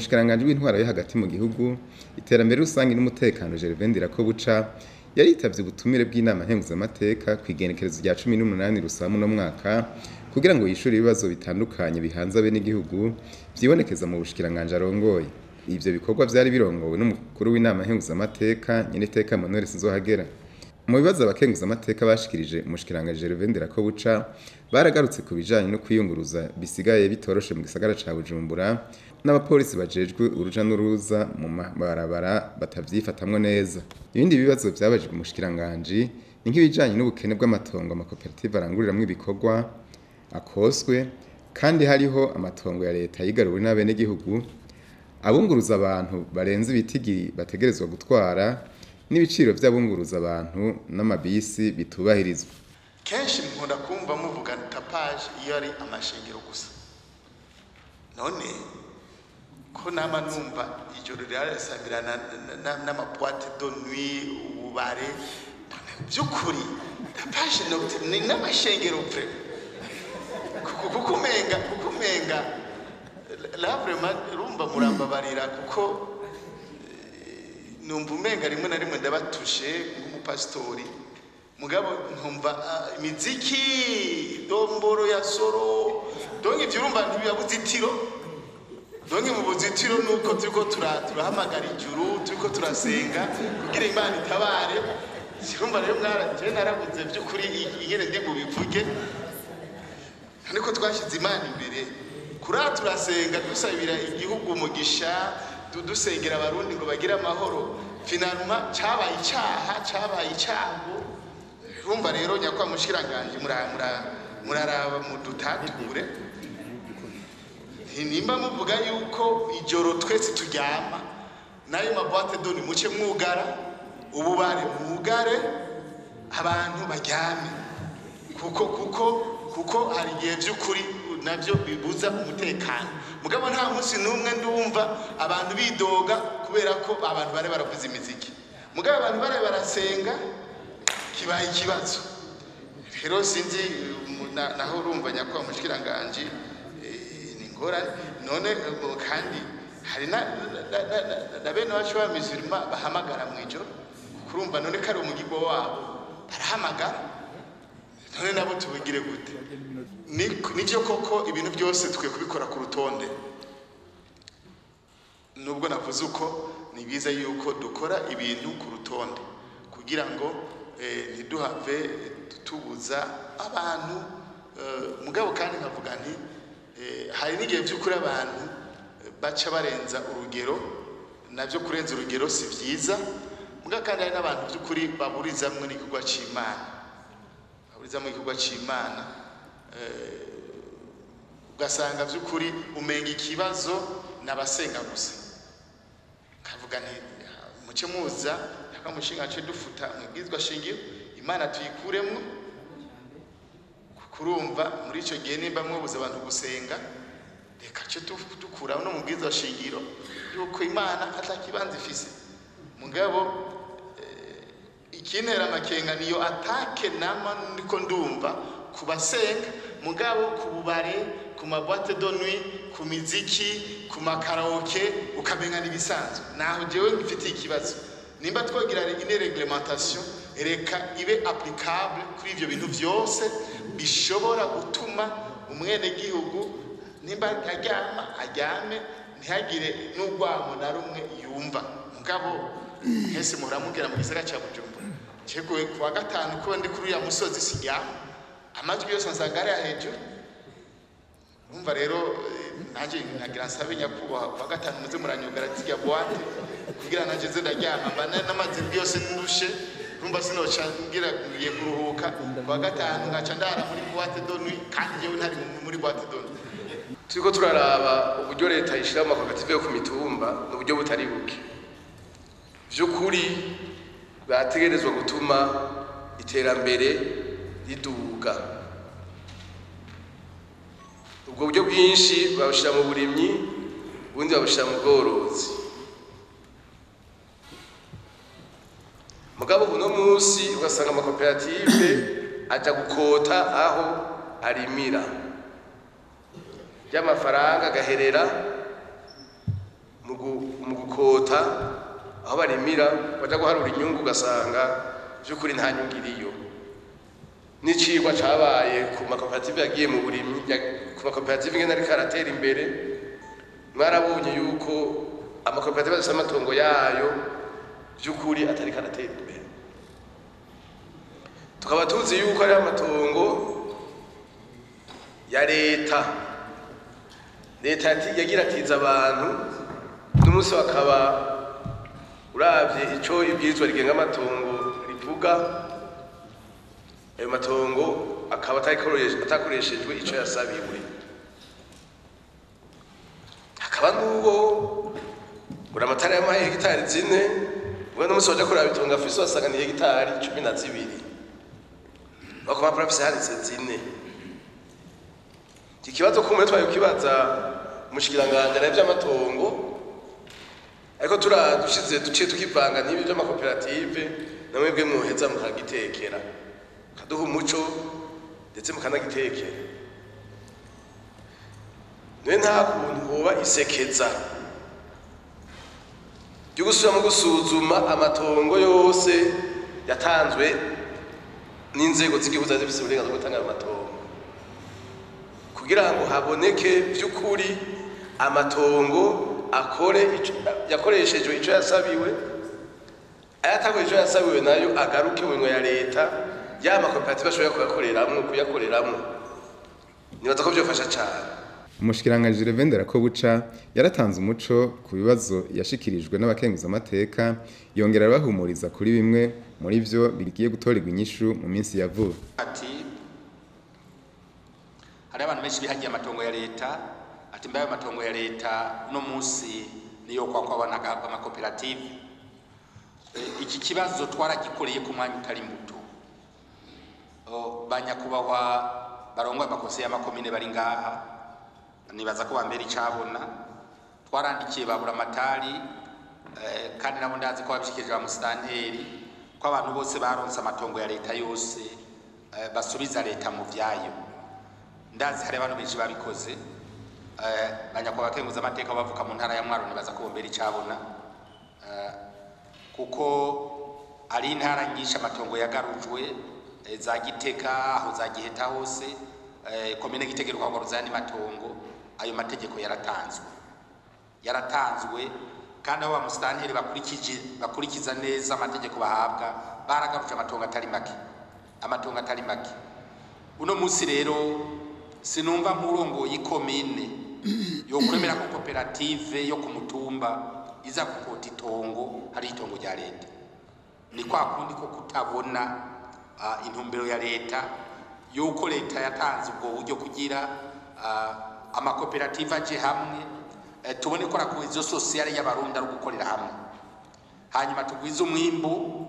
umushikiranganje w'intwaro yo hagati mu gihugu iterambere rusangi n'umutekano Gervais Ndirakobuca yaritavye ubutumire bw'inama nkenguzamateka kwigenekerezo rya 18 Rusamu no mwaka kugira ngo yishure ibibazo bitandukanye bihanze abe n'igihugu vyibonekeza mu bushikiranganje arongoye. Ivyo bikorwa vyari birongowe n'umukuru w'inama nkenguzamateka Nyeniteka Emmanuel Sinzohagera. Mu bibazo abakenguzamateka bashikirije umushikiranganje Gervais Ndirakobuca baragarutse ku bijanye no kwiyunguruza bisigaye bitoroshe mu gisagara ca Bujumbura n'abapolisi bajejwe uruja n'uruza mu mabarabara batavyifatamwe neza. Ibindi bibazo vyabajijwe umushikiranganje ni nk'ibijanye n'ubukene bw'amatongo amakoperative aranguriramwo ibikorwa akoswe kandi hariho amatongo ya leta yigaruwe n'abene gihugu abunguruza abantu barenze ibitigiri bategerezwa gutwara n'ibiciro by'abunguruza abantu n'amabisi bitubahirizwa. Kenshi nkunda kumva muvuga tapage iyo ari amashengero gusa. None ko nama numva ijoro ryaresambirana n'amapwate de nuit ubare byukuri tapage ni n'amashengero pre kukumenga la vraiment rumba murambabarira kuko numva umenga rimwe na rimwe ndabatushe nk'umupastori mugabo ntumva imiziki domboro ya soro donke vyurumva ntibiyabuzitiro donke mu buzitiro nuko turiko turahamagara ijuru turiko turasenga kugira Imana itabare sirumva rero je narabuze byukuri ingene ndi mu bivuge niko twashize Imana imbere kura turasenga dusabira igihugu umugisha dusengera abarundi ngo bagire amahoro finalement cyabaye icyago rumva rero nyakwa mushiranganje muraraba mudutature nimba muvuga yuko ijoro twese turyama nayo mabwate doni muce mwugara ububare mwugare abantu baryame kuko hari igihe by'ukuri navyo bibuza umutekano mugabo nta munsi numwe ndumva abantu bidoga kubera ko abantu bare baravuza imiziki mugabo abantu bare barasenga kibaye ikibazo rero sinzi naho urumva nyakwa mushikiranganje ni ngora none kandi hari na bene bacu ba musulma bahamagara mwijoro kurumva none kare umugirwa wabo barahamagara none nabo tubigire gute nivyo koko ibintu byose twe kubikora ku rutonde nubwo navuze uko ni biza yuko dukora ibintu ku rutonde kugira ngo ntiduhave tubuza abantu mugabo kandi nkavuga nti hari n'igihe by'ukuri abantu baca barenza urugero navyo kurenza urugero si vyiza mugabo kandi hari n'abantu by'ukuri baburizamwe n'igikorwa c'Imana mu gikorwa c'Imana ugasanga by'ukuri umenga ikibazo nabasenga gusa kavuga nti muce muza akamushinga cyo dufuta mwibwizwa shingiro Imana tuyikuremwe kurumva muri ico gihe nimba mwobuza abantu gusenga reka cyo dukura no mubwizwa shingiro yuko Imana atakibanza ifise mugabo ikintera amakenga niyo atake nama niko ndumva kubasenga mugabo kububare ku mabwate de nuit ku miziki ku makaraoke ukamenga nibisanzwe naho jewe ngifitiye ikibazo nimba twogira une réglementation reka ibe applicable kuri ivyo bintu vyose bishobora gutuma umwene gihugu nimba aryame ntihagire n'urwamo na rumwe yumva mugabo hese muramubwira mu gisagara ca Bujumbura cyeguye kuwa gatanu ko ndi kuri ya musozi sijya amajwi yose nsangara hejuru umva rero nanje nkagira nsabe nyakuba kuwa gatanu muze muranyugara tijya boate kugira nanje ze ndaryama mbana n'amazi yose ndushe rumba sinoca ngira ngiye kuruhuka kuwa gatanu ngaca ndara muri boate donui kandi jewe ntari muri boate donui turiko turaraba uburyo leta yishira mu makoperative yo ku mitumba n'uburyo butari buke vyukuri bategerezwa gutuma iterambere riduga ubwo buryo bwinshi babushira mu burimyi ubundi babushira mu bworozi mugabo uno munsi ugasanga amakoperative aja gukota aho arimira y'amafaranga gaherera mu gukota aho barimira baja guharura inyungu ugasanga by'ukuri nta nyungu iriyo. N'icigwa cabaye ku makoperative yagiye mu burimyi, ku makoperative ngene ariko aratera imbere, mwarabonye yuko amakoperative afise amatongo yayo by'ukuri atari karatera imbere. Tukaba tuzi yuko ari amatongo ya leta yagira atiza abantu, n'umunsi bakaba uravye ico ibwirizwa rigenga amatongo rivuga, ayo matongo akaba atakoreshejwe ico yasabiwe. Hakaba n'uwo uri amatara y'amahe hegitari 4, ubwo n'umunsi waja kuraba itongo afise wasanga ni hegitari 12, bako mapura afise handitse 4. Iki kibazo kumwe twayokibaza umushikiranganje na vy'amatongo, ariko duciye tukivanga n'ibi vy'amakoperative, namwebwe muheza mukagitekera kaduha umuco ndetse mukanagitekera. None nta kuntu hoba isekeza ryo gusubira mu gusuzuma amatongo yose yatanzwe n'inzego z'igihugu zifise uburenganzira bwo gutanga amatongo, kugira ngo haboneke by'ukuri amatongo yakoreshejwe ico yasabiwe, ayatakoze ico yasabiwe nayo agaruke mu ya leta, ya makoperative ashobora kuyakoreramwo. Nibaza ko byofasha cyane. Umushikiranganje Gervain Ndirakobuca yaratanze umuco ku bibazo yashikirijwe n'abakenguza amateka, yongera abahumuriza kuri bimwe muri byo bigiye gutorerwa inyishu mu minsi ya vuba. Ati hari abantu benshi bihagiye amatongo ya leta, ati mbaye amatongo ya leta no munsi niyo kwabanaga amakoperative. Iki kibazo twaragikoreye ku mwanya utari muto. Banyakubahwa barongwa amakose y'amakomine bari ngaha, nibaza ko bambere icabona, twarandikiye babura amatari kandi nabo ndazi ko babishikije ba musitanteri ko abantu bose baronse amatongo ya leta yose basubiza leta mu vyayo. Ndazi hari abantu benshi babikoze, banyakubahwa bakenguza amateka bavuka mu ntara ya Mwaro, nibaza ko bambere icabona, kuko ari intara nyinshi amatongo yagarujwe, za Giteka aho za Giheta hose, komine Gitega rwagwaruza yandi matongo. Ayo mategeko yaratanzwe kandi abo bamusitanteri bakurikiza neza amategeko bahabwa, baragaruje amatongo atari make. Uno munsi rero sinumva murongo y'ikomine yo kuremera ko koperative yo ku mutumba iza gukota itongo hari itongo rya leta. Ni kwa kundi ko kutabona intumbero ya leta yuko leta yatanze ubwo buryo kugira amakoperative aje hamwe, tubone ko rakuizo sociale y'abarundi ari gukorera hamwe, hanyuma tugwiza umwimbu.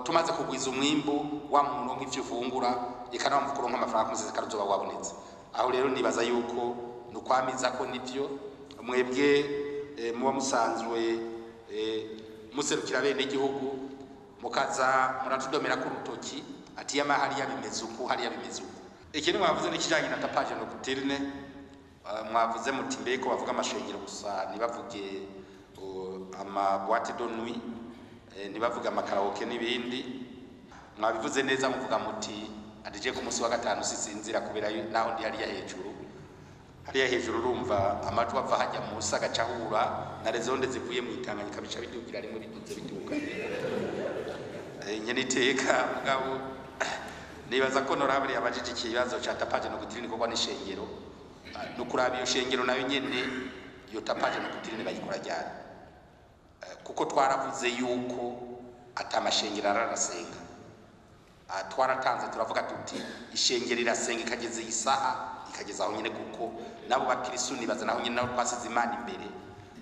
Tumaze kugwiza umwimbu wa muntu nk'ivyo ufungura ikana mvukuru nk'amafaranga muzize karuzoba wabonetse. Aho rero nibaza yuko nukwamiza ko nivyo mwebwe muba musanzwe muserukira bene igihugu, mukaza muratudomera ku rutoki ati yamahari yabimeze uko hari yabimeze uko. Ikintu mwavuze n'ikijanye na tapage no kutirne, mwavuze muti mbeko bavuga amashengero gusa nibavuge ama boîte de nuit, nibavuga amakaraoke n'ibindi. Mwabivuze neza muvuga muti adije ku munsi wa gatanu sisinzira kubera naho ndi hariya hejuru urumva amatu ava hajya mu saga cahura na rezonde zivuye mu Tanganyika bica bidugira rimwe biduze biduga nyene iteka. Mugabo nibaza ko norabari abajije ikibazo ca tapage no gutirine ko kwa n'ishengero, no kuraba iyo shengero nayo nyene iyo tapage no gutirine bayikora ryari, kuko twaravuze yuko atamashengero ararasenga. Twaratanze turavuga tuti ishengero irasenga ikageze isaha ikageza aho nyene, kuko nabo bakirisu nibaza naho nyene nabo twasize Imana imbere.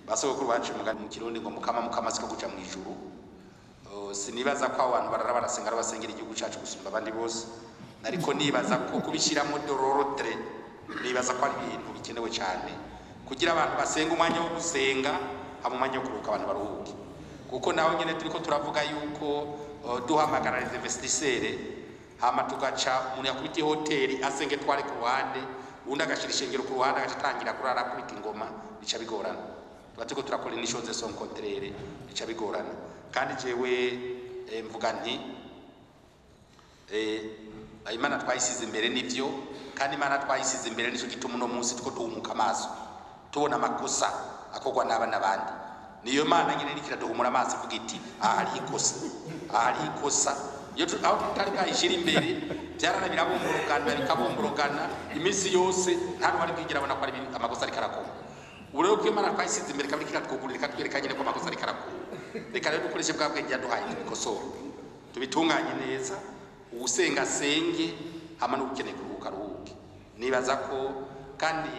Basogokuru bacu mu Kirundi ngo mukama siko guca mu ijuru. Sinibaza ko abantu barara barasenga basengera igihugu cyacu gusumba abandi bose, ariko nibaza ko kubishiramo dororotre, nibaza ko ari ibintu bikenewe cyane kugira abantu basenga umwanya wo gusenga hama umwanya wo kuruhuka abantu baruhuke, kuko naho nyene turiko turavuga yuko duhamagara les investisseurs hama tugaca umuntu yakubita hoteli asenge tware ku ruhande undi agashira ishengero ku ruhande agatangira kurara kubita ingoma bica bigorana. turiko turakora ni chose son contraire bica bigorana kandi jewe mvuga nti Imana twayisize imbere nivyo kandi Imana twayisize imbere nico gituma uno munsi tuko duhumuka amaso tubona amakosa akogwa n'abana bandi niyo Mana nyine irikira duhumura amaso ivuga iti ahari ikosa iyo aho tutari bwayishira imbere byarana bikabomborogana iminsi yose nta n'uwari kwigira abona ko ari amakosa ari karakoma ubu rero ko Imana twayisize imbere kabiri kiratwugurira katwereka nyine ko amakosa ari karakoma reka rero dukoreshe bwa bwenge yaduhaye tubikosora tubitunganye neza ubusenga senge hama n'ubukeneye kuruhuka ruhuke nibaza ko kandi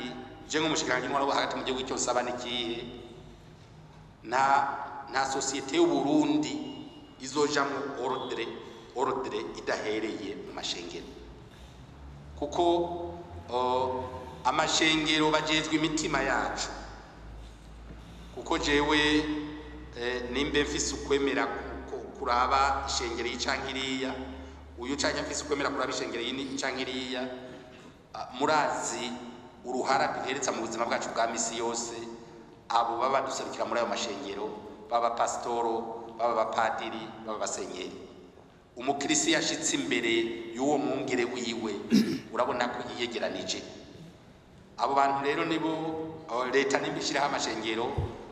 je nk'umushikiranganje n'uwari hagati mu gihugu cyose abana ikihe nta societe y'u Burundi izoja mu ordre idahereye mu mashengero kuko amashengero bajejwe imitima yacu kuko jewe nimbe mfise ukwemera kuraba ishengero y'icankiriya uyu canke mfise ukwemera kuraba ishengero y'icankiriya murazi uruhara duhereza mu buzima bwacu bwa misi yose abo baba duserukira muri ayo mashengero baba pastoro baba bapadiri baba basenyeri umukirisi yashitse imbere y'uwo mwungere wiwe urabona ko yiyegeranije abo bantu rero nibo leta nimbishiraho amashengero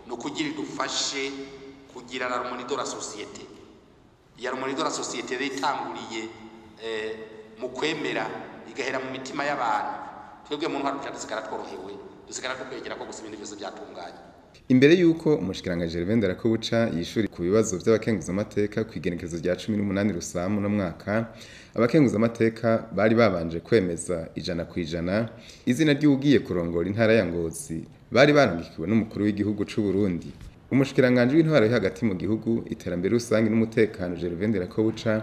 no kugira idufashe kugira la harmonie de la société ya harmonie de la société ritanguriye mu kwemera igahera mu mitima y'abantu twebwe mu ntwaro dusigara tworohewe dusigara tukwegera ko gusa ibintu byose byatunganye imbere yuko umushikiranganje Gervais Ndirakobuca yishuri ku bibazo by'abakenguza amateka ku igenekerezo rya 18 Rusamu no mwaka abakenguza amateka bari babanje kwemeza 100% izina ry'ugiye kurongora intara ya Ngozi bari barangikiwe n'umukuru w'igihugu c'u Burundi umushikiranganje w'intwaro hagati mu gihugu iterambere rusangi n'umutekano Gervais Ndirakobuca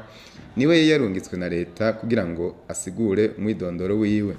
niwe yarungitswe na leta kugira ngo asigure umwidondoro wiwe